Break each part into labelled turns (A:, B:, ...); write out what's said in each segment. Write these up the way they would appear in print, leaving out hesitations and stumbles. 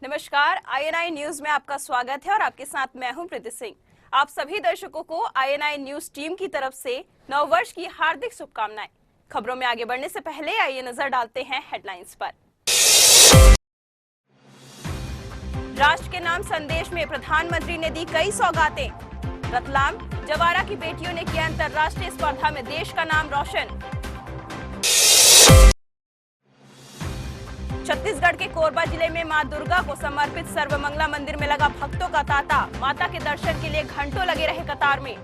A: नमस्कार, INI news में आपका स्वागत है और आपके साथ मैं हूं प्रीति सिंह। आप सभी दर्शकों को INI न्यूज टीम की तरफ से नववर्ष की हार्दिक शुभकामनाएं। खबरों में आगे बढ़ने से पहले आइए नजर डालते हैं हेडलाइंस पर। राष्ट्र के नाम संदेश में प्रधानमंत्री ने दी कई सौगातें। रतलाम, जवारा की बेटियों ने किया अंतर्राष्ट्रीय स्पर्धा में देश का नाम रोशन। छत्तीसगढ़ के कोरबा जिले में मां दुर्गा को समर्पित सर्वमंगला मंदिर में लगा भक्तों का तांता। माता के दर्शन के लिए घंटों लगे रहे कतार में।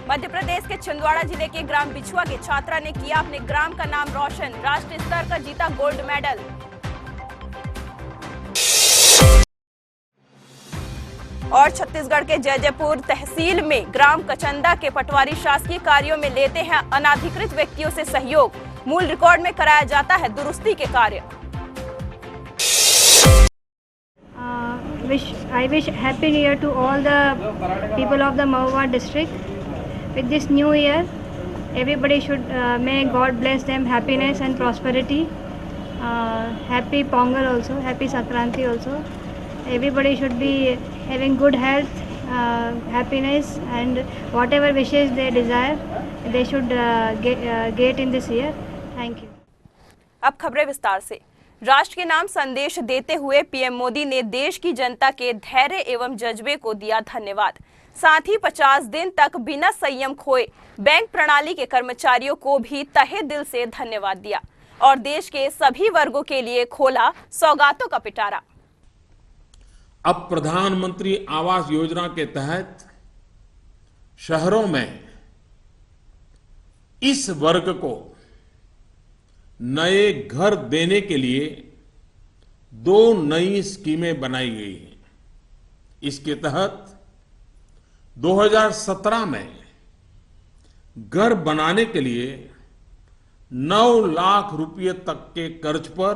A: मध्य प्रदेश के छिंदवाड़ा जिले के ग्राम बिछुआ के छात्रा ने किया अपने ग्राम का नाम रोशन। राष्ट्रीय स्तर का जीता गोल्ड मेडल। और छत्तीसगढ़ के जैजैपुर तहसील में ग्राम कचंदा के पटवारी शासकीय कार्यों में लेते हैं अनाधिकृत व्यक्तियों से सहयोग। मूल रिकॉर्ड में कराया जाता है दुरुस्ती के कार्य।
B: I wish happy new year to all the people of the Mahua district. With this new year, everybody should may God bless them happiness and prosperity. Happy Pongal also, happy Sankranti also. Everybody should be having good health, happiness, and whatever wishes they desire, they should get in this year. Thank you.
A: अब खबरें विस्तार से। राष्ट्र के नाम संदेश देते हुए पीएम मोदी ने देश की जनता के धैर्य एवं जज्बे को दिया धन्यवाद। साथ ही 50 दिन तक बिना संयम खोए बैंक प्रणाली के कर्मचारियों को भी तहे दिल से धन्यवाद दिया और देश के सभी वर्गों के लिए खोला सौगातों का पिटारा।
C: अब प्रधानमंत्री आवास योजना के तहत शहरों में इस वर्ग को नए घर देने के लिए 2 नई स्कीमें बनाई गई हैं। इसके तहत 2017 में घर बनाने के लिए 9 लाख रुपए तक के कर्ज पर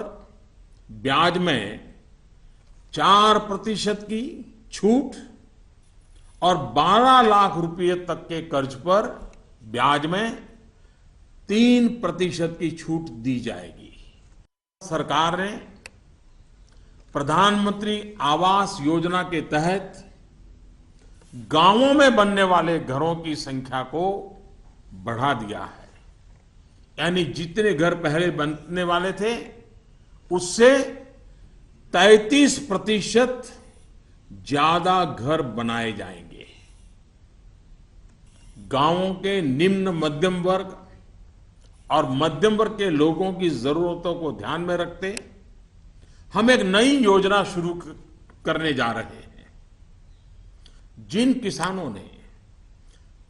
C: ब्याज में 4% की छूट और 12 लाख रुपए तक के कर्ज पर ब्याज में 3% की छूट दी जाएगी। सरकार ने प्रधानमंत्री आवास योजना के तहत गांवों में बनने वाले घरों की संख्या को बढ़ा दिया है। यानी जितने घर पहले बनने वाले थे उससे 33% ज्यादा घर बनाए जाएंगे। गांवों के निम्न मध्यम वर्ग और मध्यम वर्ग के लोगों की जरूरतों को ध्यान में रखते हम एक नई योजना शुरू करने जा रहे हैं। जिन किसानों ने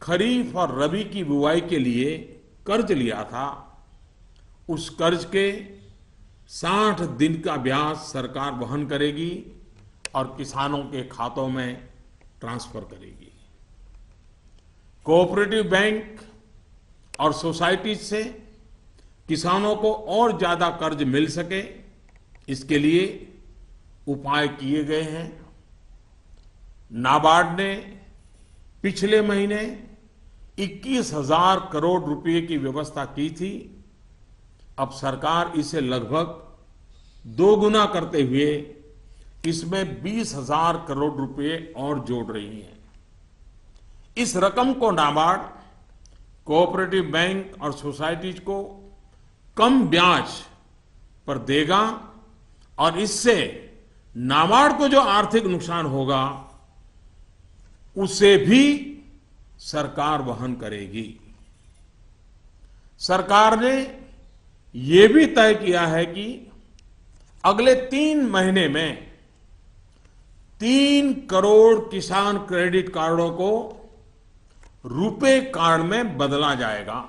C: खरीफ और रबी की बुआई के लिए कर्ज लिया था, उस कर्ज के 60 दिन का ब्याज सरकार वहन करेगी और किसानों के खातों में ट्रांसफर करेगी। कोऑपरेटिव बैंक और सोसाइटी से किसानों को और ज्यादा कर्ज मिल सके, इसके लिए उपाय किए गए हैं। नाबार्ड ने पिछले महीने 21,000 करोड़ रुपए की व्यवस्था की थी। अब सरकार इसे लगभग 2 गुना करते हुए इसमें 20,000 करोड़ रुपए और जोड़ रही है। इस रकम को नाबार्ड, कोऑपरेटिव बैंक और सोसाइटीज को कम ब्याज पर देगा और इससे नाबार्ड को जो आर्थिक नुकसान होगा उसे भी सरकार वहन करेगी। सरकार ने यह भी तय किया है कि अगले 3 महीने में 3 करोड़ किसान क्रेडिट कार्डों को रुपे कार्ड में बदला जाएगा।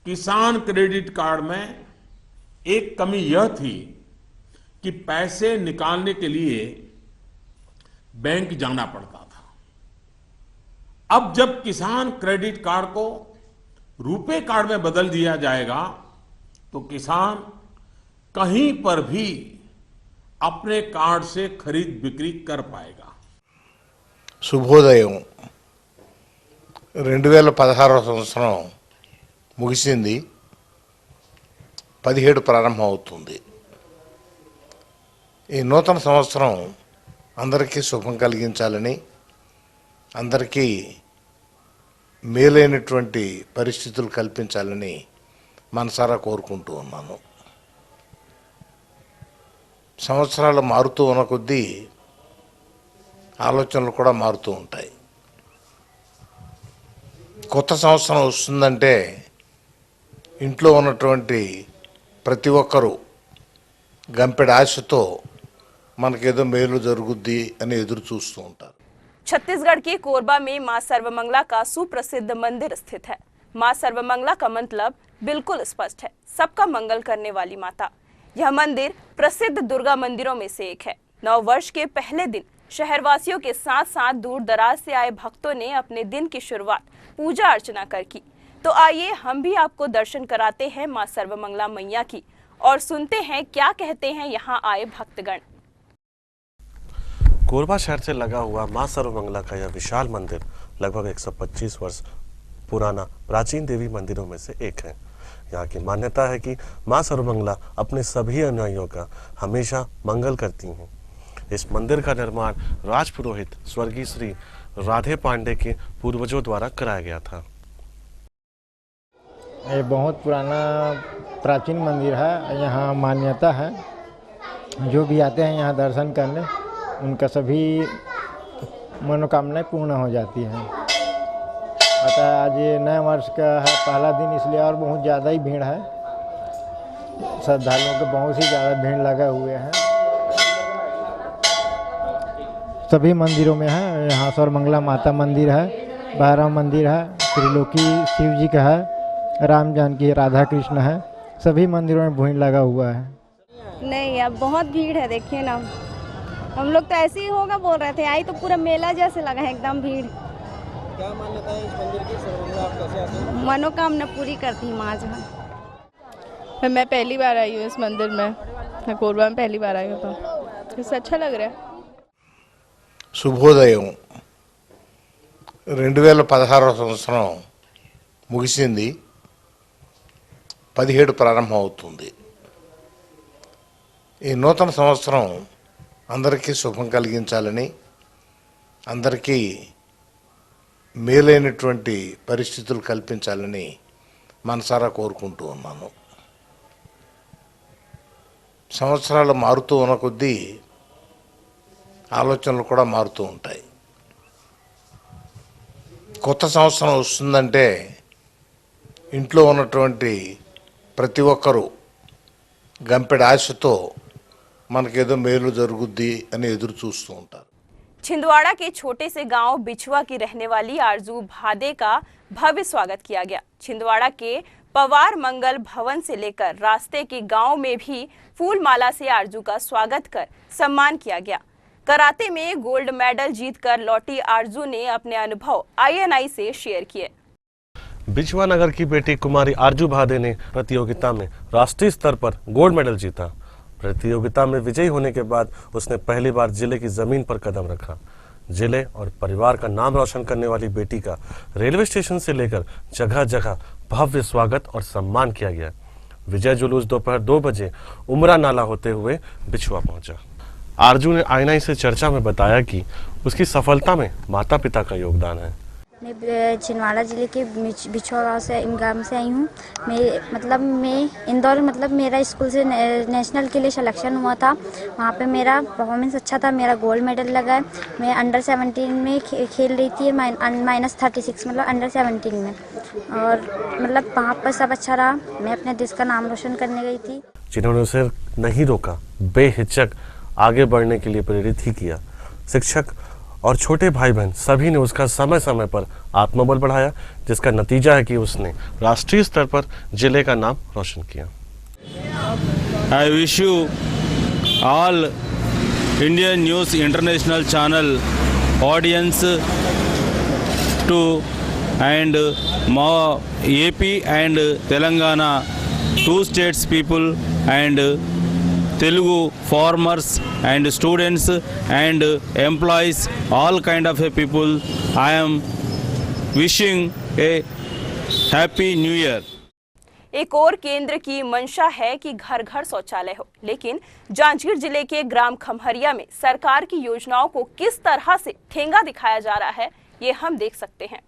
C: किसान क्रेडिट कार्ड में एक कमी यह थी कि पैसे निकालने के लिए बैंक जाना पड़ता था। अब जब किसान क्रेडिट कार्ड को रुपे कार्ड में बदल दिया जाएगा तो किसान कहीं पर भी अपने कार्ड से खरीद बिक्री कर पाएगा।
D: శుభోదయం 2016వ సంవత్సరం ముగిసింది, 17 ప్రారంభం అవుతుంది. ఈ నూతన సంవత్సరం అందరికీ శుభం కలిగించాలని, అందరికీ మేలైనటువంటి పరిస్థితులు కల్పించాలని మనసారా కోరుకుంటూ ఉన్నాను. సంవత్సరాలు మారుతూ ఉన్న కొద్దీ ఆలోచనలు కూడా మారుతూ ఉంటాయి. కొత్త సంవత్సరం వస్తుందంటే ఇంట్లో ఉన్నటువంటి ప్రతి ఒక్కరూ గంపెడు ఆశతో మనకేదో మేలు జరుగుద్ది అని ఎదురు చూస్తూ ఉంటారు.
A: छत्तीसगढ़ के कोरबा में मां सर्वमंगला का सुप्रसिद्ध मंदिर स्थित है। मां सर्वमंगला का मतलब बिल्कुल स्पष्ट है, सबका मंगल करने वाली माता। यह मंदिर प्रसिद्ध दुर्गा मंदिरों में से एक है। नव वर्ष के पहले दिन शहरवासियों के साथ साथ दूर दराज से आए भक्तों ने अपने दिन की शुरुआत पूजा अर्चना कर की। तो आइए हम भी आपको दर्शन कराते हैं मां सर्वमंगला मैया की और सुनते हैं क्या कहते हैं यहाँ आए भक्तगण।
E: कोरबा शहर से लगा हुआ मां सर्वमंगला का यह विशाल मंदिर लगभग 125 वर्ष पुराना प्राचीन देवी मंदिरों में से एक है। यहाँ की मान्यता है कि मां सर्वमंगला अपने सभी अनुयायियों का हमेशा मंगल करती हैं। इस मंदिर का निर्माण राजपुरोहित स्वर्गीय श्री राधे पांडे के पूर्वजों द्वारा कराया गया था।
F: ये बहुत पुराना प्राचीन मंदिर है। यहाँ मान्यता है जो भी आते हैं यहाँ दर्शन करने उनका सभी मनोकामनाएं पूर्ण हो जाती हैं। अतः आज ये नए वर्ष का है पहला दिन, इसलिए और बहुत ज़्यादा ही भीड़ है। श्रद्धालुओं के बहुत ही ज़्यादा भीड़ लगे हुए हैं। सभी मंदिरों में है। यहाँ सर्वमंगला माता मंदिर है, भैरव मंदिर है, त्रिलोकी शिव जी का है, राम जानकी राधा कृष्ण है। सभी मंदिरों में भीड़ लगा हुआ है।
G: नहीं, अब बहुत भीड़ है, देखिए ना। हम लोग तो ऐसे ही होगा बोल रहे थे, आई तो पूरा मेला जैसे लगा है, एकदम भीड़।
H: क्या मान्यता है इस मंदिर की? सर्वमंगला आप कैसे आते हैं?
G: मनोकामना पूरी करती है माँ जहाँ।
I: मैं पहली बार आई हूँ इस मंदिर में, मैं कोरबा में पहली बार आई हूँ, तो इससे अच्छा लग रहा है।
D: శుభోదయం 2016వ సంవత్సరం ముగిసింది, 17 ప్రారంభం అవుతుంది. ఈ నూతన సంవత్సరం అందరికీ శుభం కలిగించాలని, అందరికీ మేలైనటువంటి పరిస్థితులు కల్పించాలని మనసారా కోరుకుంటూ ఉన్నాను. సంవత్సరాలు మారుతూ ఉన్న కొద్దీ ఆలోచనలు కూడా మారుతూ ఉంటాయి. కొత్త సంవత్సరం వస్తుందంటే ఇంట్లో ఉన్నటువంటి ప్రతి ఒక్కరూ గంపెడు ఆశతో మనకేదో మేలు జరుగుద్ది అని ఎదురు చూస్తూ ఉంటారు.
A: छिंदवाड़ा के छोटे से गांव बिछुआ की रहने वाली आरजू भादे का भव्य स्वागत किया गया। छिंदवाड़ा के पवार मंगल भवन से लेकर रास्ते के गांव में भी फूल माला से आरजू का स्वागत कर सम्मान किया गया। कराते में गोल्ड मेडल जीतकर लौटी आरजू ने अपने अनुभव INI से शेयर किए।
E: बिछुआ नगर की बेटी कुमारी आरजू भादे ने प्रतियोगिता में राष्ट्रीय स्तर पर गोल्ड मेडल जीता। प्रतियोगिता में विजयी होने के बाद उसने पहली बार जिले की जमीन पर कदम रखा। जिले और परिवार का नाम रोशन करने वाली बेटी का रेलवे स्टेशन से लेकर जगह जगह भव्य स्वागत और सम्मान किया गया। विजय जुलूस दोपहर 2 बजे उमरा नाला होते हुए बिछुआ पहुंचा। आरजू ने INI से चर्चा में बताया कि उसकी सफलता में माता पिता का योगदान है।
J: मैं छिंदवाड़ा ज़िले के बिछुआ गाँव से आई हूँ। मैं इंदौर मेरा स्कूल से नेशनल के लिए सिलेक्शन हुआ था। वहाँ पे मेरा परफॉर्मेंस अच्छा था, मेरा गोल्ड मेडल लगा है। मैं अंडर 17 में खेल रही थी, -36 अंडर 17 में, और वहाँ पर सब अच्छा रहा। मैं अपने देश का नाम रोशन करने गई थी।
E: जिन्होंने उसे नहीं रोका, बेहिचक आगे बढ़ने के लिए प्रेरित ही किया। शिक्षक और छोटे भाई बहन सभी ने उसका समय समय पर आत्मबल बढ़ाया, जिसका नतीजा है कि उसने राष्ट्रीय स्तर पर जिले का नाम रोशन किया।
K: I wish you all Indian News International channel audience to and AP and Telangana 2 states people and Telugu farmers and students and employees, all kind of a people, I am wishing a happy new year.
A: एक और केंद्र की मंशा है कि घर घर शौचालय हो, लेकिन जांजगीर जिले के ग्राम खमहरिया में सरकार की योजनाओं को किस तरह से ठेंगा दिखाया जा रहा है, ये हम देख सकते हैं।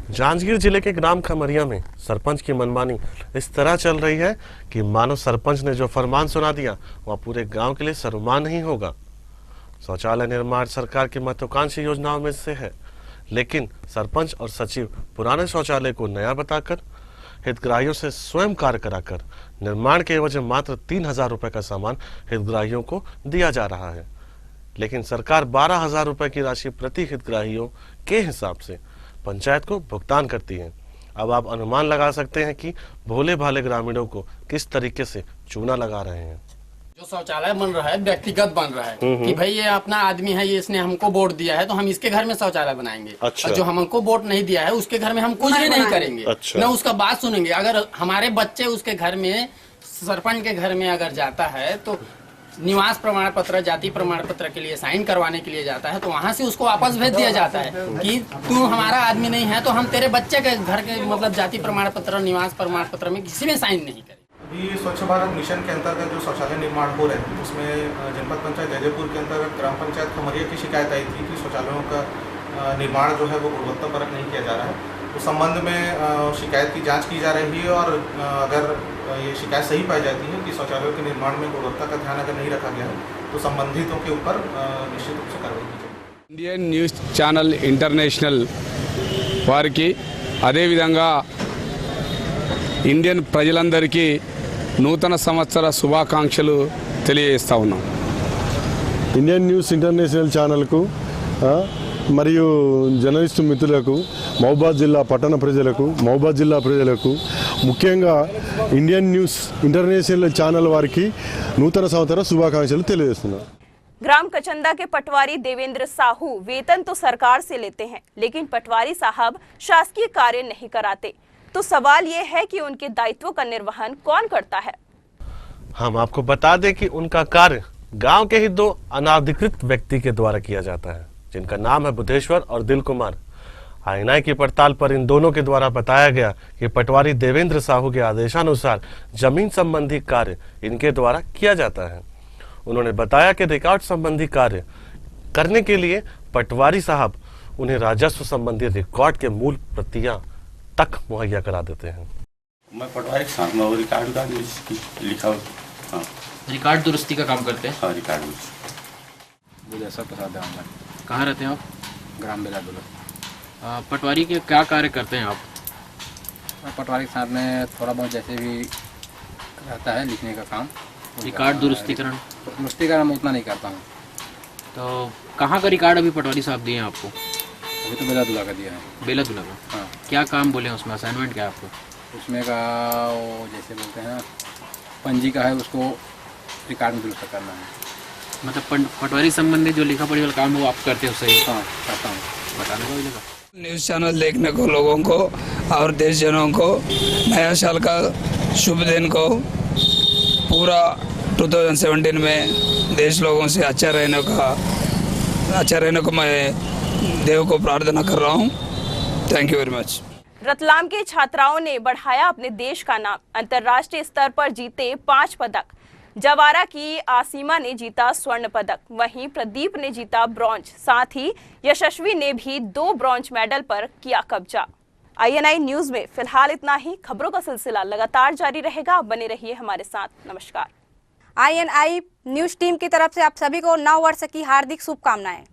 E: जांजगीर जिले के ग्राम खमरिया में सरपंच की मनमानी इस तरह चल रही है कि मानो सरपंच ने जो फरमान सुना दिया वह पूरे गांव के लिए सर्वमान्य नहीं होगा। शौचालय निर्माण सरकार की महत्वाकांक्षी योजनाओं में से है, लेकिन सरपंच और सचिव पुराने शौचालय को नया बताकर हितग्राहियों से स्वयं कार्य कराकर निर्माण के एवज मात्र 3,000 रुपए का सामान हितग्राहियों को दिया जा रहा है, लेकिन सरकार 12,000 रुपए की राशि प्रति हितग्राहियों के हिसाब से पंचायत को भुगतान करती है। अब आप अनुमान लगा सकते हैं कि भोले भाले ग्रामीणों को किस तरीके से चूना लगा रहे हैं।
L: जो शौचालय बन रहा है व्यक्तिगत बन रहा है कि भाई ये अपना आदमी है, ये इसने हमको वोट दिया है तो हम इसके घर में शौचालय बनाएंगे।
E: अच्छा।
L: और जो हमको वोट नहीं दिया है उसके घर में हम कुछ भी नहीं करेंगे।
E: अच्छा।
L: न उसका बात सुनेंगे। अगर हमारे बच्चे उसके घर में, सरपंच के घर में अगर जाता है तो निवास प्रमाण पत्र, जाति प्रमाण पत्र के लिए साइन करवाने के लिए जाता है तो वहाँ से उसको वापस भेज दिया जाता है कि तू हमारा आदमी नहीं है तो हम तेरे बच्चे के घर के मतलब जाति प्रमाण पत्र, निवास प्रमाण पत्र में किसी में साइन नहीं करेंगे।
M: अभी स्वच्छ भारत मिशन के अंतर्गत जो शौचालय निर्माण हो रहे हैं उसमें जनपद पंचायत जयजयपुर के अंतर्गत ग्राम पंचायत खमरिया की शिकायत आई थी कि शौचालयों का निर्माण जो है वो गुणवत्तापरक नहीं किया जा रहा है। उस संबंध में शिकायत की जांच की जा रही है और अगर ये शिकायत सही पाई जाती है कि शौचालयों के निर्माण में गुणवत्ता का ध्यान अगर नहीं रखा गया है तो संबंधितों के ऊपर निश्चित रूप से कार्रवाई की जाएगी।
N: इंडियन न्यूज़ ఛానల్ ఇంటర్నేషనల్ వారికి అదేవిధంగా ఇండియన్ ప్రజలందరికీ నూతన సంవత్సర శుభాకాంక్షలు తెలియజేస్తా ఉన్నాం।
O: ఇండియన్ న్యూస్ ఇంటర్నేషనల్ ఛానల్కు మరియు జర్నలిస్టు మిత్రులకు, మహబూబాద్ జిల్లా పట్టణ ప్రజలకు, మహబూబాద్ జిల్లా ప్రజలకు, ముఖ్యంగా ఇండియన్ న్యూస్ ఇంటర్నేషనల్ ఛానల్ వారికి నూతన సంవత్సర శుభాకాంక్షలు తెలియజేస్తున్నాను।
A: ग्राम कचंदा के पटवारी देवेंद्र साहू वेतन तो सरकार से लेते हैं, लेकिन पटवारी साहब शासकीय कार्य नहीं कराते। तो सवाल ये है कि उनके दायित्वों का निर्वहन कौन करता है।
E: हम आपको बता दें कि उनका कार्य गांव के ही 2 अनाधिकृत व्यक्ति के द्वारा किया जाता है, जिनका नाम है बुद्धेश्वर और दिल कुमार। आईएनआई की पड़ताल पर इन दोनों के द्वारा बताया गया कि पटवारी देवेंद्र साहू के आदेशानुसार जमीन संबंधी कार्य इनके द्वारा किया जाता है। उन्होंने बताया कि रिकॉर्ड संबंधी कार्य करने के लिए पटवारी साहब उन्हें राजस्व संबंधी रिकॉर्ड के मूल प्रतियां तक मुहैया करा देते हैं।
P: मैं पटवारी के साथ में रिकॉर्ड का लिखा। हाँ,
Q: रिकॉर्ड दुरुस्ती का काम करते हैं।
P: हाँ, रिकॉर्ड दुरुस्ती।
Q: सब प्रसाद है। कहाँ रहते हैं आप? ग्राम बेलादुल्ला। पटवारी के क्या कार्य करते हैं आप?
R: पटवारी के साथ में थोड़ा बहुत जैसे भी रहता है लिखने का काम।
Q: रिकॉर्ड दुरुस्तीकरण
R: मैं उतना नहीं करता हूँ।
Q: तो कहाँ का रिकॉर्ड अभी पटवारी साहब दिए हैं आपको?
R: अभी तो बेलादुल्ला का दिया है।
Q: बेलादुल्ला का? हाँ। क्या काम बोले उसमें, असाइनमेंट क्या है आपको?
R: उसमें का वो जैसे बोलते हैं पंजी का है, उसको रिकॉर्ड में दुरुस्त करना है।
Q: मतलब पटवारी संबंधी जो लिखा पढ़ी वाला काम वो आप करते हो? सही।
R: हाँ, करता हूँ।
Q: बताने को मिलेगा।
N: न्यूज़ चैनल देखने को लोगों को और देशजनों को नया साल का शुभ दिन को पूरा 2017 में देश लोगों से अच्छा रहने को मैं देव को प्रार्थना कर रहा हूँ। Thank you very much.
A: Ratlam के छात्राओं ने बढ़ाया अपने देश का नाम। अंतर्राष्ट्रीय स्तर पर जीते 5 पदक। जवारा की आसीमा ने जीता स्वर्ण पदक, वहीं प्रदीप ने जीता ब्रॉन्ज। साथ ही यशस्वी ने भी 2 ब्रॉन्ज मेडल पर किया कब्जा। INI न्यूज में फिलहाल इतना ही। खबरों का सिलसिला लगातार जारी रहेगा। बने रहिए हमारे साथ। नमस्कार।
S: INI न्यूज टीम की तरफ से आप सभी को नव वर्ष की हार्दिक शुभकामनाएं।